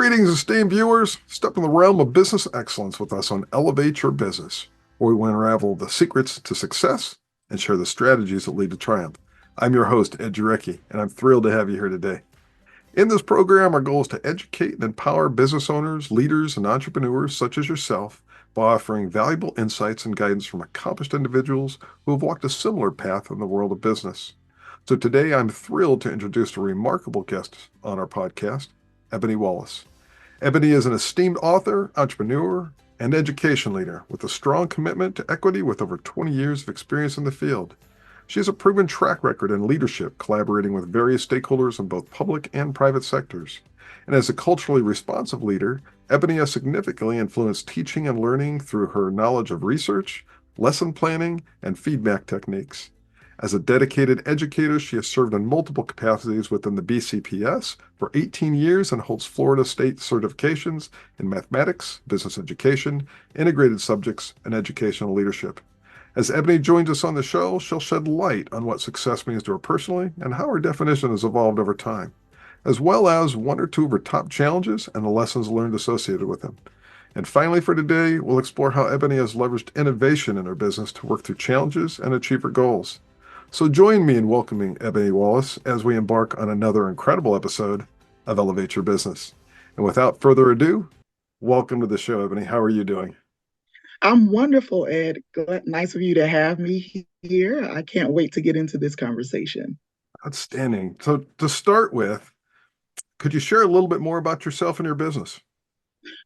Greetings, esteemed viewers. Step in the realm of business excellence with us on Elevate Your Business, where we will unravel the secrets to success and share the strategies that lead to triumph. I'm your host, Ed Jarecki, and I'm thrilled to have you here today. In this program, our goal is to educate and empower business owners, leaders, and entrepreneurs such as yourself by offering valuable insights and guidance from accomplished individuals who have walked a similar path in the world of business. So today, I'm thrilled to introduce a remarkable guest on our podcast, Ebony Wallace. Ebony is an esteemed author, entrepreneur, and education leader with a strong commitment to equity with over 20 years of experience in the field. She has a proven track record in leadership, collaborating with various stakeholders in both public and private sectors. And as a culturally responsive leader, Ebony has significantly influenced teaching and learning through her knowledge of research, lesson planning, and feedback techniques. As a dedicated educator, she has served in multiple capacities within the BCPS for 18 years and holds Florida state certifications in mathematics, business education, integrated subjects, and educational leadership. As Ebony joins us on the show, she'll shed light on what success means to her personally and how her definition has evolved over time, as well as one or two of her top challenges and the lessons learned associated with them. And finally, for today, we'll explore how Ebony has leveraged innovation in her business to work through challenges and achieve her goals. So join me in welcoming Ebony Wallace as we embark on another incredible episode of Elevate Your Business. And without further ado, welcome to the show, Ebony. How are you doing? I'm wonderful, Ed. Nice of you to have me here. I can't wait to get into this conversation. Outstanding. So to start with, could you share a little bit more about yourself and your business?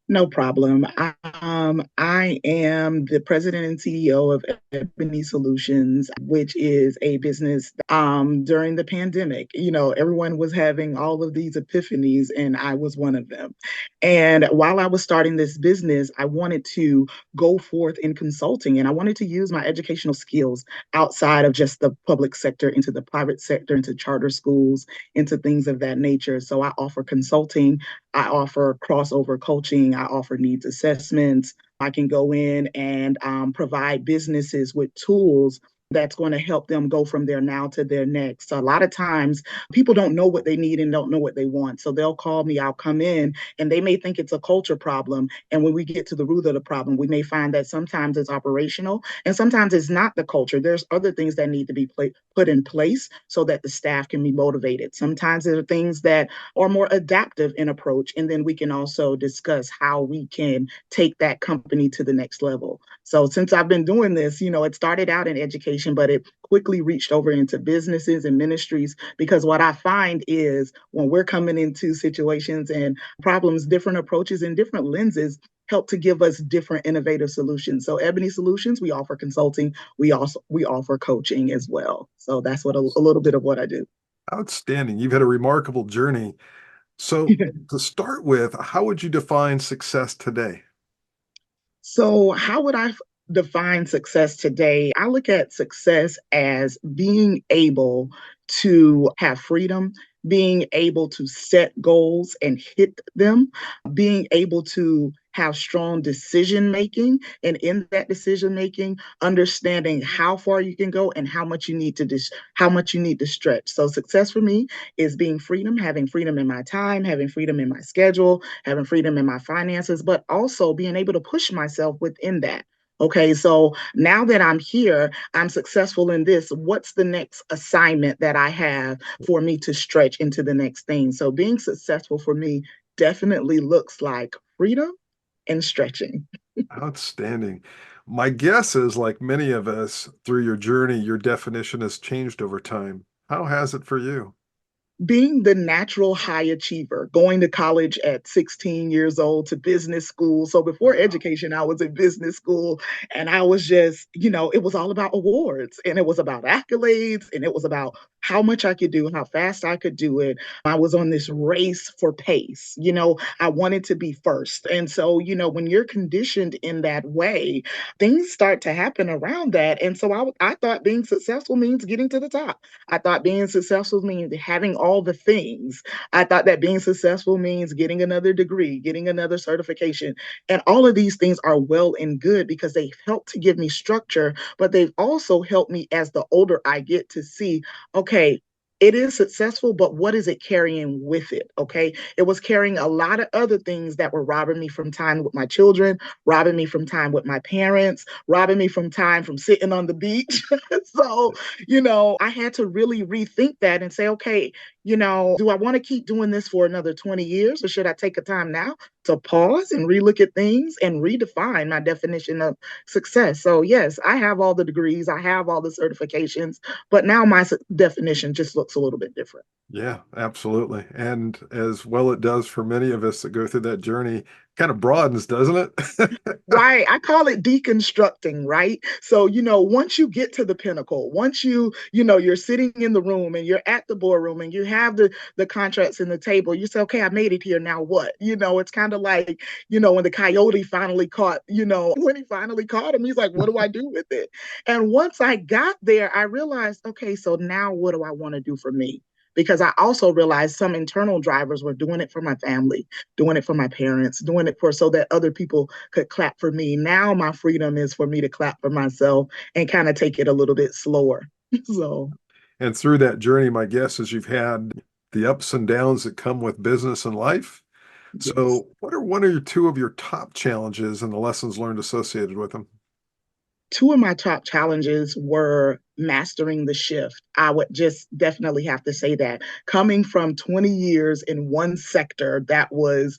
No problem. I am the president and CEO of Ebony Solutions, which is a business during the pandemic. You know, everyone was having all of these epiphanies, and I was one of them. And while I was starting this business, I wanted to go forth in consulting, and I wanted to use my educational skills outside of just the public sector into the private sector, into charter schools, into things of that nature. So I offer consulting. I offer crossover coaching. I offer needs assessments. I can go in and provide businesses with tools that's going to help them go from their now to their next. So a lot of times people don't know what they need and don't know what they want. So they'll call me, I'll come in, and they may think it's a culture problem. And when we get to the root of the problem, we may find that sometimes it's operational and sometimes it's not the culture. There's other things that need to be put in place so that the staff can be motivated. Sometimes there are things that are more adaptive in approach. And then we can also discuss how we can take that company to the next level. So since I've been doing this, you know, it started out in education, but it quickly reached over into businesses and ministries, because what I find is when we're coming into situations and problems, different approaches and different lenses help to give us different innovative solutions. So Ebony Solutions, we offer consulting. We offer coaching as well. So that's what a little bit of what I do. Outstanding. You've had a remarkable journey. So to start with, how would you define success today? So, how would I define success today? I look at success as being able to have freedom, being able to set goals and hit them, being able to have strong decision making, and in that decision making, understanding how far you can go and how much you need to how much you need to stretch. So success for me is being freedom, having freedom in my time, having freedom in my schedule, having freedom in my finances, but also being able to push myself within that. Okay, so now that I'm here, I'm successful in this. What's the next assignment that I have for me to stretch into the next thing? So being successful for me definitely looks like freedom and stretching. Outstanding. My guess is, like many of us, through your journey, your definition has changed over time. How has it for you? Being the natural high achiever, going to college at 16 years old to business school. So before education, I was in business school, and I was just, you know, it was all about awards and it was about accolades and it was about how much I could do and how fast I could do it. I was on this race for pace. You know, I wanted to be first. And so, you know, when you're conditioned in that way, things start to happen around that. And so I thought being successful means getting to the top. I thought being successful means having all the things. I thought that being successful means getting another degree, getting another certification. And all of these things are well and good because they've helped to give me structure, but they've also helped me as the older I get to see, okay, It is successful, but what is it carrying with it? Okay. It was carrying a lot of other things that were robbing me from time with my children, robbing me from time with my parents, robbing me from time from sitting on the beach. So, I had to really rethink that and say, okay, do I want to keep doing this for another 20 years or should I take a time now to pause and relook at things and redefine my definition of success? So, yes, I have all the degrees, I have all the certifications, but now my definition just looks a little bit different. Yeah, absolutely. And as well it does for many of us that go through that journey, kind of broadens, doesn't it? Right. I call it deconstructing, right? So, once you get to the pinnacle, once you're sitting in the room and you're at the boardroom and you have the contracts in the table, you say, okay, I made it here. Now what? It's kind of like, when the coyote finally caught, when he finally caught him, he's like, what do I do with it? And once I got there, I realized, okay, so now what do I want to do for me? Because I also realized some internal drivers were doing it for my family, doing it for my parents, doing it for so that other people could clap for me. Now my freedom is for me to clap for myself and kind of take it a little bit slower. So, And through that journey, my guess is you've had the ups and downs that come with business and life. yes. So, what are one or two of your top challenges and the lessons learned associated with them? Two of my top challenges were mastering the shift. I would just definitely have to say that. Coming from 20 years in one sector that was,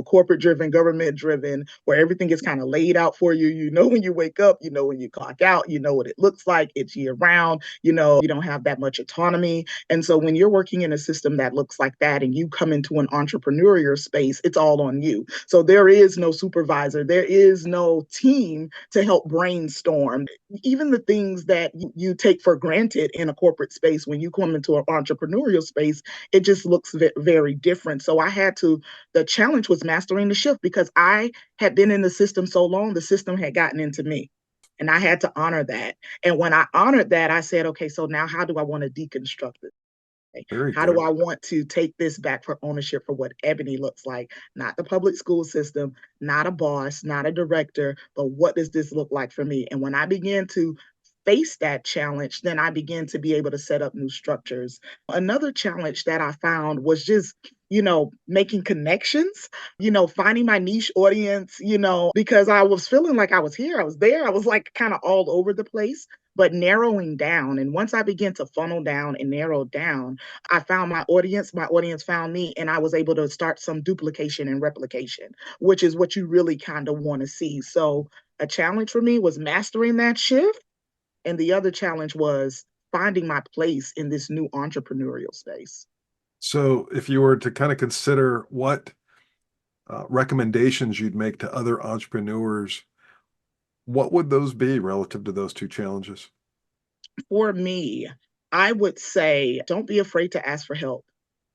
corporate driven, government driven, where everything is kind of laid out for you. You know when you wake up, you know when you clock out, you know what it looks like, it's year round, you don't have that much autonomy. And so when you're working in a system that looks like that and you come into an entrepreneurial space, it's all on you. So there is no supervisor, there is no team to help brainstorm. Even the things that you take for granted in a corporate space, when you come into an entrepreneurial space, it just looks very different. So the challenge was mastering the shift because I had been in the system so long, the system had gotten into me. And I had to honor that. And when I honored that, I said, okay, so now how do I want to deconstruct it? Very How do good. I want to take this back for ownership for what Ebony looks like? Not the public school system, not a boss, not a director, but what does this look like for me? And when I began to face that challenge, then I began to be able to set up new structures. Another challenge that I found was just making connections, finding my niche audience, because I was feeling like I was here, I was there, I was like kind of all over the place, but narrowing down. And once I began to funnel down and narrow down, I found my audience found me, and I was able to start some duplication and replication, which is what you really kind of want to see. So a challenge for me was mastering that shift. And the other challenge was finding my place in this new entrepreneurial space. So, if you were to kind of consider what recommendations you'd make to other entrepreneurs, what would those be relative to those two challenges? For me, I would say don't be afraid to ask for help.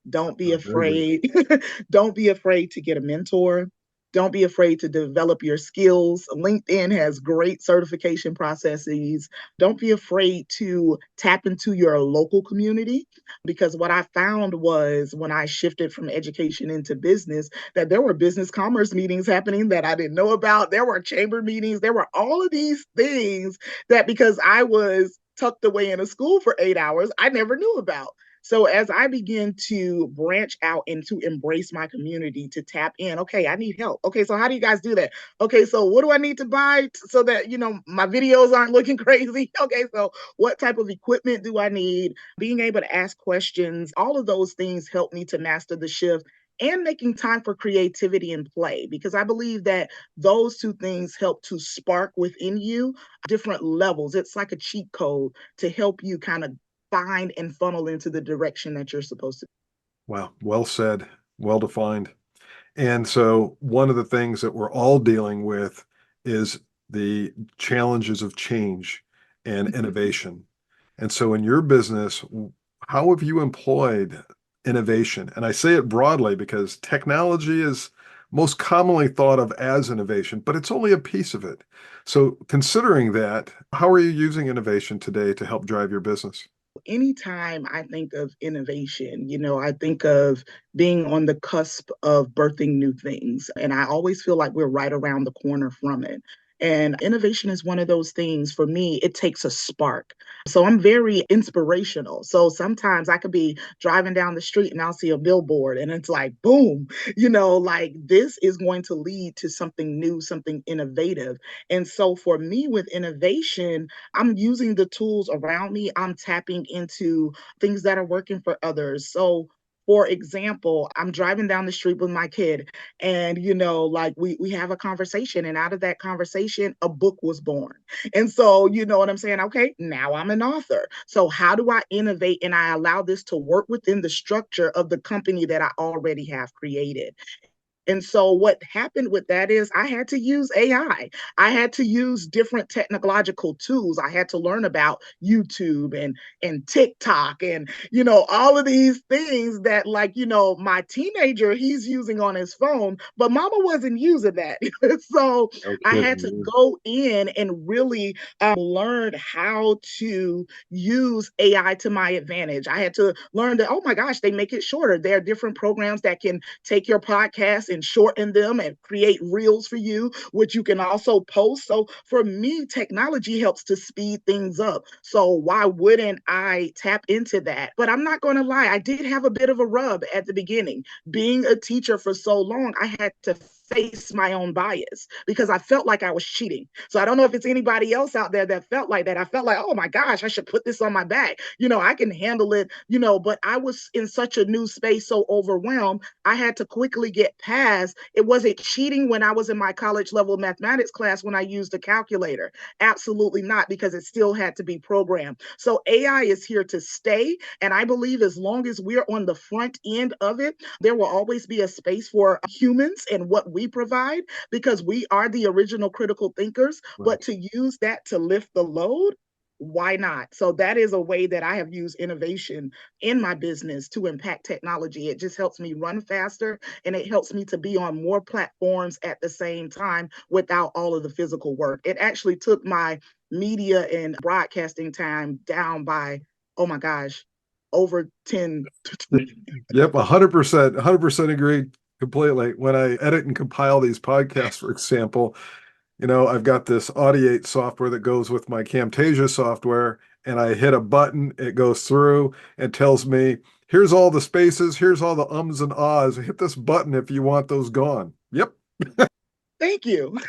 Don't be Very good. afraid. Don't be afraid to get a mentor. Don't be afraid to develop your skills. LinkedIn has great certification processes. Don't be afraid to tap into your local community, because what I found was when I shifted from education into business, that there were business commerce meetings happening that I didn't know about. There were chamber meetings. There were all of these things that because I was tucked away in a school for 8 hours, I never knew about. So as I begin to branch out and to embrace my community, to tap in, okay, I need help. Okay, so how do you guys do that? Okay, so what do I need to buy so that my videos aren't looking crazy? Okay, so what type of equipment do I need? Being able to ask questions, all of those things help me to master the shift and making time for creativity and play, because I believe that those two things help to spark within you different levels. It's like a cheat code to help you kind of find and funnel into the direction that you're supposed to. Wow, well said, well defined. And so, one of the things that we're all dealing with is the challenges of change and innovation. And so, in your business, how have you employed innovation? And I say it broadly because technology is most commonly thought of as innovation, but it's only a piece of it. So, considering that, how are you using innovation today to help drive your business? Anytime I think of innovation, I think of being on the cusp of birthing new things. And I always feel like we're right around the corner from it. And innovation is one of those things for me, it takes a spark. So I'm very inspirational. So sometimes I could be driving down the street and I'll see a billboard and it's like, boom, like this is going to lead to something new, something innovative. And so for me with innovation, I'm using the tools around me. I'm tapping into things that are working for others. So for example, I'm driving down the street with my kid and like we have a conversation, and out of that conversation a book was born. And so you know what I'm saying, okay, now I'm an author, so how do I innovate and I allow this to work within the structure of the company that I already have created? And so what happened with that is I had to use AI. I had to use different technological tools. I had to learn about YouTube and TikTok and all of these things that my teenager he's using on his phone, but mama wasn't using that. So No I had to kidding. go in and really learn how to use AI to my advantage. I had to learn that, oh my gosh, they make it shorter. There are different programs that can take your podcast and shorten them and create reels for you, which you can also post. So for me, technology helps to speed things up. So why wouldn't I tap into that? But I'm not going to lie, I did have a bit of a rub at the beginning. Being a teacher for so long, I had to face my own bias because I felt like I was cheating. So I don't know if it's anybody else out there that felt like that. I felt like, oh my gosh, I should put this on my back. I can handle it, but I was in such a new space, so overwhelmed. I had to quickly get past. It wasn't cheating when I was in my college level mathematics class when I used a calculator. Absolutely not, because it still had to be programmed. So AI is here to stay. And I believe as long as we're on the front end of it, there will always be a space for humans and what we provide, because we are the original critical thinkers. Right. But to use that to lift the load, why not? So that is a way that I have used innovation in my business to impact technology. It just helps me run faster and it helps me to be on more platforms at the same time without all of the physical work. It actually took my media and broadcasting time down by, oh my gosh, over 10 to 20. Yep, 100%, 100% agreed completely. When I edit and compile these podcasts, for example, I've got this Audiate software that goes with my Camtasia software, and I hit a button, it goes through and tells me, here's all the spaces, here's all the ums and ahs. Hit this button if you want those gone. Yep. Thank you.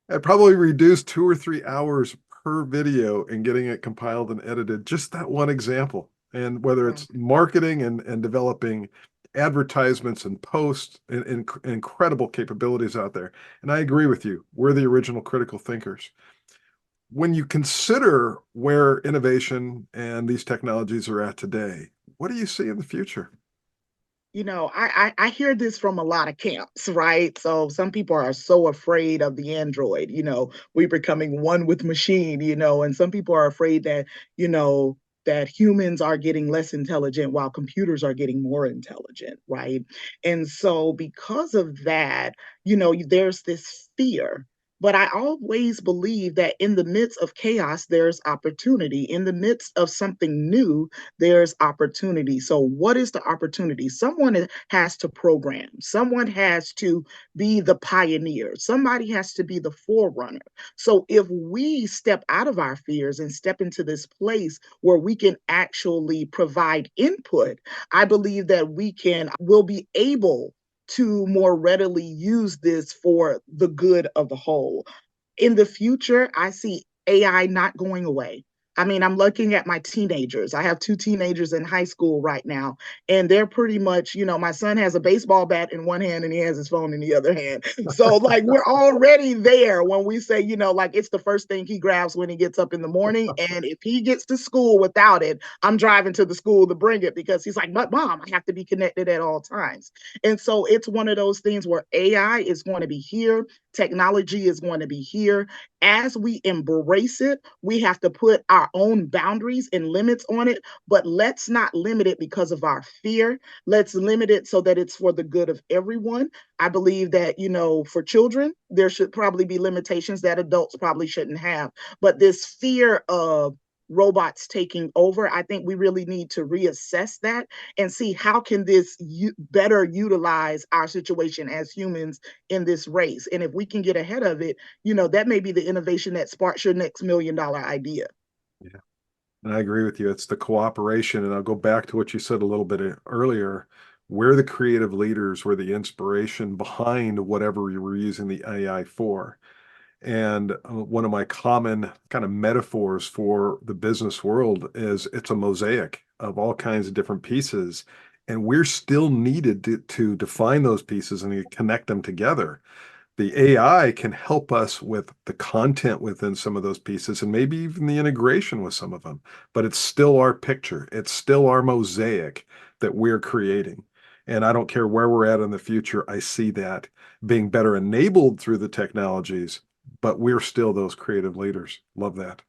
I probably reduced 2 or 3 hours per video in getting it compiled and edited. Just that one example. And whether Wow. it's marketing and developing advertisements and posts and incredible capabilities out there. And I agree with you. We're the original critical thinkers. When you consider where innovation and these technologies are at today, what do you see in the future? I hear this from a lot of camps, right? So some people are so afraid of the android, we're becoming one with machine, and some people are afraid that, you know, that humans are getting less intelligent while computers are getting more intelligent, right? And so because of that, there's this fear. But I always believe that in the midst of chaos, there's opportunity. In the midst of something new, there's opportunity. So, what is the opportunity? Someone has to program, someone has to be the pioneer, somebody has to be the forerunner. So, if we step out of our fears and step into this place where we can actually provide input, I believe that will be able to more readily use this for the good of the whole. In the future, I see AI not going away. I mean, I'm looking at my teenagers. I have two teenagers in high school right now, and they're pretty much, my son has a baseball bat in one hand and he has his phone in the other hand. So, like, we're already there when we say, like, it's the first thing he grabs when he gets up in the morning. And if he gets to school without it, I'm driving to the school to bring it because he's like, but mom, I have to be connected at all times. And so it's one of those things where AI is going to be here, technology is going to be here. As we embrace it, we have to put our own boundaries and limits on it, but let's not limit it because of our fear. Let's limit it so that it's for the good of everyone. I believe that, for children, there should probably be limitations that adults probably shouldn't have. But this fear of robots taking over. I think we really need to reassess that and see how can this better utilize our situation as humans in this race. And if we can get ahead of it, that may be the innovation that sparks your next $1 million idea. Yeah. And I agree with you. It's the cooperation. And I'll go back to what you said a little bit earlier. We're the creative leaders, we're the inspiration behind whatever you were using the AI for. And one of my common kind of metaphors for the business world is it's a mosaic of all kinds of different pieces. And we're still needed to define those pieces and connect them together. The AI can help us with the content within some of those pieces and maybe even the integration with some of them, but it's still our picture. It's still our mosaic that we're creating. And I don't care where we're at in the future, I see that being better enabled through the technologies, but we're still those creative leaders. Love that.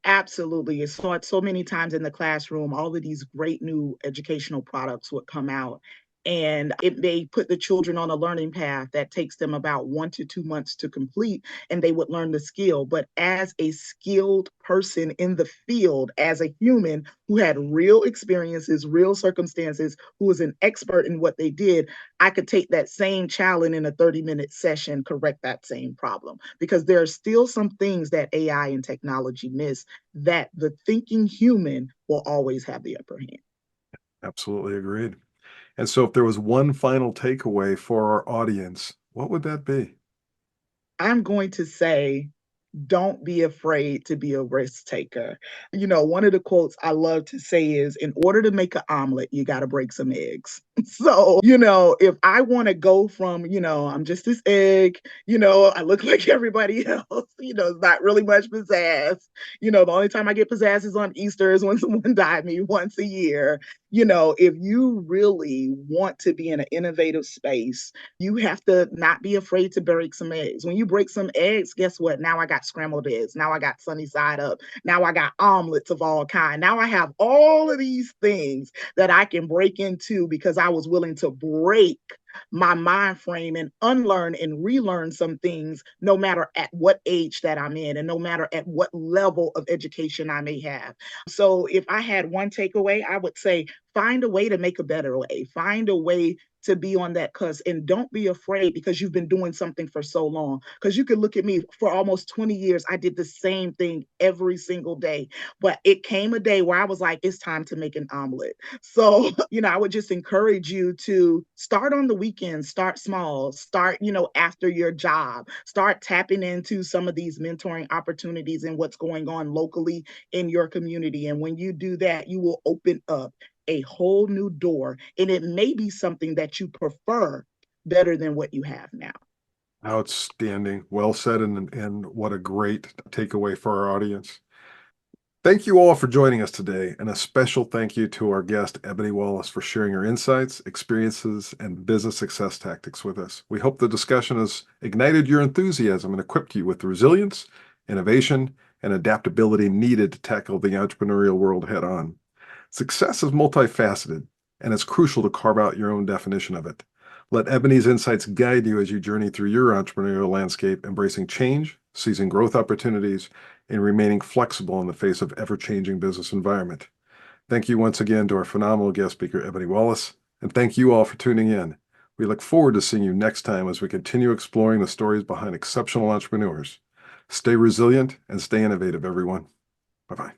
Absolutely. It's so many times in the classroom, all of these great new educational products would come out. And it may put the children on a learning path that takes them about 1 to 2 months to complete, and they would learn the skill. But as a skilled person in the field, as a human who had real experiences, real circumstances, who was an expert in what they did, I could take that same challenge in a 30-minute session, correct that same problem. Because there are still some things that AI and technology miss that the thinking human will always have the upper hand. Absolutely agreed. And so if there was one final takeaway for our audience, what would that be? I'm going to say, don't be afraid to be a risk taker. One of the quotes I love to say is, in order to make an omelet, you got to break some eggs. So, if I want to go from, I'm just this egg, I look like everybody else, it's not really much pizzazz. The only time I get pizzazz is on Easter, is when someone died me once a year. If you really want to be in an innovative space, you have to not be afraid to break some eggs. When you break some eggs, guess what? Now I got scrambled eggs. Now I got sunny side up. Now I got omelets of all kind. Now I have all of these things that I can break into because I was willing to break my mind frame and unlearn and relearn some things, no matter at what age that I'm in and no matter at what level of education I may have. So if I had one takeaway, I would say find a way to make a better way. Find a way to be on that cusp, and don't be afraid because you've been doing something for so long. Because you could look at me for almost 20 years. I did the same thing every single day. But it came a day where I was like, it's time to make an omelet. So, I would just encourage you to start on the weekends, start small, start, after your job, start tapping into some of these mentoring opportunities and what's going on locally in your community. And when you do that, you will open up a whole new door, and it may be something that you prefer better than what you have now. Outstanding. Well said, and what a great takeaway for our audience. Thank you all for joining us today, and a special thank you to our guest, Ebony Wallace, for sharing her insights, experiences, and business success tactics with us. We hope the discussion has ignited your enthusiasm and equipped you with the resilience, innovation, and adaptability needed to tackle the entrepreneurial world head on. Success is multifaceted, and it's crucial to carve out your own definition of it. Let Ebony's insights guide you as you journey through your entrepreneurial landscape, embracing change, seizing growth opportunities, and remaining flexible in the face of ever-changing business environment. Thank you once again to our phenomenal guest speaker, Ebony Wallace, and thank you all for tuning in. We look forward to seeing you next time as we continue exploring the stories behind exceptional entrepreneurs. Stay resilient and stay innovative, everyone. Bye-bye.